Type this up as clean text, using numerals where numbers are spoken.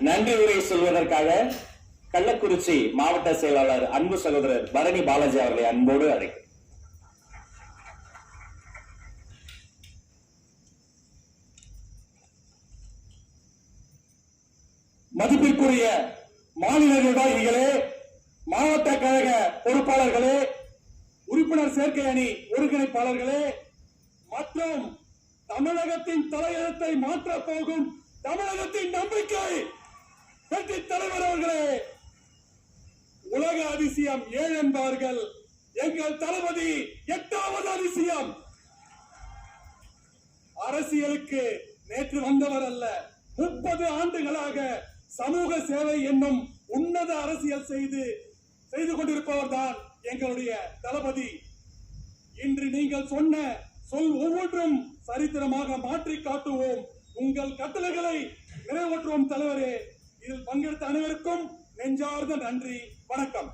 நன்றி உரை சொல்வதற்காக கள்ளக்குறிச்சி மாவட்ட செயலாளர் அன்பு சகோதரர் பரணி பாலாஜி அவர்களை அன்போடு அழைக்கிறேன். மதிப்பிற்குரிய மாநில நிர்வாகிகளே, மாவட்ட கழக பொறுப்பாளர்களே, உறுப்பினர் சேர்க்கை அணி ஒருங்கிணைப்பாளர்களே மற்றும் தமிழகத்தின் தலையெழுத்தை மாற்றப் போகும் தமிழகத்தின் நம்பிக்கை வெற்றி தலைவர் அவர்களே, உலக அதிசயம் 7 என்பார்கள். எங்கள் தளபதி 8வது அதிசயம். அரசியலுக்கு நேற்று வந்தவர் அல்ல, 30 ஆண்டுகளாக சமூக சேவை என்னும் உன்னத அரசியல் செய்து கொண்டிருப்பவர் தான் எங்களுடைய தளபதி. இன்று நீங்கள் சொன்ன சொல் ஒவ்வொன்றும் சரித்திரமாக மாற்றி காட்டுவோம். உங்கள் கட்டளைகளை நிறைவேற்றுவோம் தலைவரே. இதில் பங்கெடுத்த அனைவருக்கும் நெஞ்சார்ந்த நன்றி. வணக்கம்.